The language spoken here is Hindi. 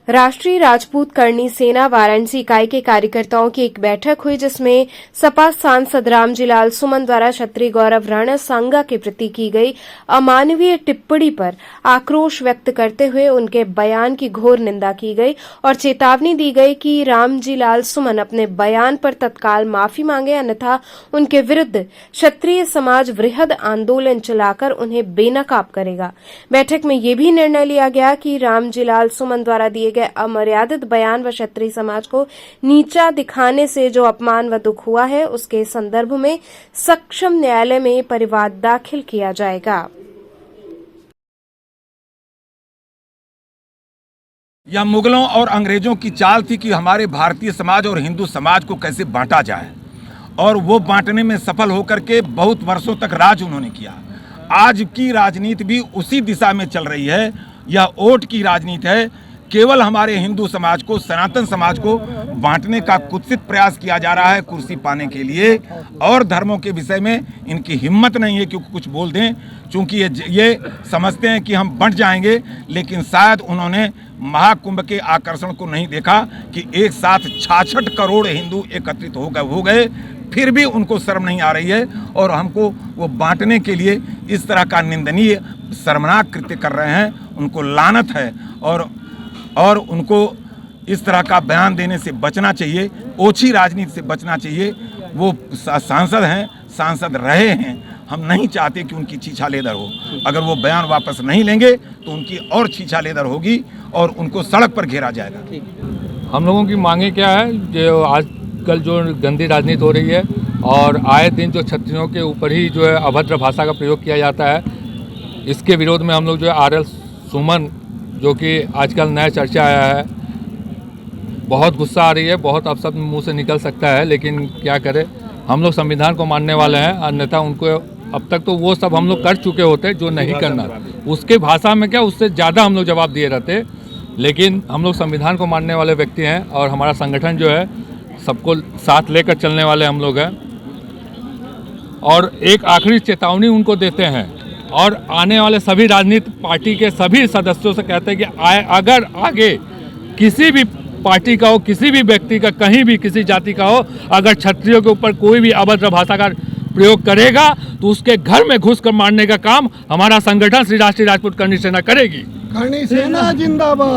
राष्ट्रीय राजपूत करणी सेना वाराणसी इकाई के कार्यकर्ताओं की एक बैठक हुई, जिसमें सपा सांसद रामजीलाल सुमन द्वारा क्षत्रिय गौरव राणा सांगा के प्रति की गई अमानवीय टिप्पणी पर आक्रोश व्यक्त करते हुए उनके बयान की घोर निंदा की गई और चेतावनी दी गई कि रामजीलाल सुमन अपने बयान पर तत्काल माफी मांगे, अन्यथा उनके विरुद्ध क्षत्रिय समाज वृहद आंदोलन चलाकर उन्हें बेनकाब करेगा। बैठक में यह भी निर्णय लिया गया कि रामजीलाल सुमन द्वारा दिए अमर्यादित बयान व क्षत्रिय समाज को नीचा दिखाने से जो अपमान व दुख हुआ है, उसके संदर्भ में सक्षम न्यायालय में परिवाद दाखिल किया जाएगा। यह मुगलों और अंग्रेजों की चाल थी कि हमारे भारतीय समाज और हिंदू समाज को कैसे बांटा जाए, और वो बांटने में सफल होकर के बहुत वर्षों तक राज उन्होंने किया। आज की राजनीति भी उसी दिशा में चल रही है। यह वोट की राजनीति है। केवल हमारे हिंदू समाज को, सनातन समाज को बांटने का कुत्सित प्रयास किया जा रहा है कुर्सी पाने के लिए, और धर्मों के विषय में इनकी हिम्मत नहीं है कि कुछ बोल दें, क्योंकि ये समझते हैं कि हम बंट जाएंगे। लेकिन शायद उन्होंने महाकुंभ के आकर्षण को नहीं देखा कि एक साथ 66 करोड़ हिंदू एकत्रित हो गए, फिर भी उनको शर्म नहीं आ रही है, और हमको वो बांटने के लिए इस तरह का निंदनीय शर्मनाक कृत्य कर रहे हैं। उनको लानत है, और उनको इस तरह का बयान देने से बचना चाहिए, ओछी राजनीति से बचना चाहिए। वो सांसद हैं, सांसद रहे हैं। हम नहीं चाहते कि उनकी छीछा लेदर हो। अगर वो बयान वापस नहीं लेंगे तो उनकी और छीछा लेदर होगी और उनको सड़क पर घेरा जाएगा। हम लोगों की मांगे क्या है, जो आजकल जो गंदी राजनीति हो रही है और आए दिन जो क्षत्रियों के ऊपर ही जो है अभद्र भाषा का प्रयोग किया जाता है, इसके विरोध में हम लोग जो है आर.एल. सुमन, जो कि आजकल नया चर्चा आया है, बहुत गुस्सा आ रही है, बहुत अपशब्द मुंह से निकल सकता है, लेकिन क्या करें, हम लोग संविधान को मानने वाले हैं। अन्यथा उनको अब तक तो वो सब हम लोग कर चुके होते जो नहीं करना, उसके भाषा में क्या, उससे ज़्यादा हम लोग जवाब दिए रहते। लेकिन हम लोग संविधान को मानने वाले व्यक्ति हैं और हमारा संगठन जो है सबको साथ लेकर चलने वाले हम लोग हैं। और एक आखिरी चेतावनी उनको देते हैं और आने वाले सभी राजनीतिक पार्टी के सभी सदस्यों से कहते हैं कि अगर आगे किसी भी पार्टी का हो, किसी भी व्यक्ति का, कहीं भी किसी जाति का हो, अगर क्षत्रियों के ऊपर कोई भी अभद्र भाषा का प्रयोग करेगा तो उसके घर में घुसकर मारने का काम हमारा संगठन श्री राष्ट्रीय राजपूत करणी सेना करेगी। करणी सेना जिंदाबाद।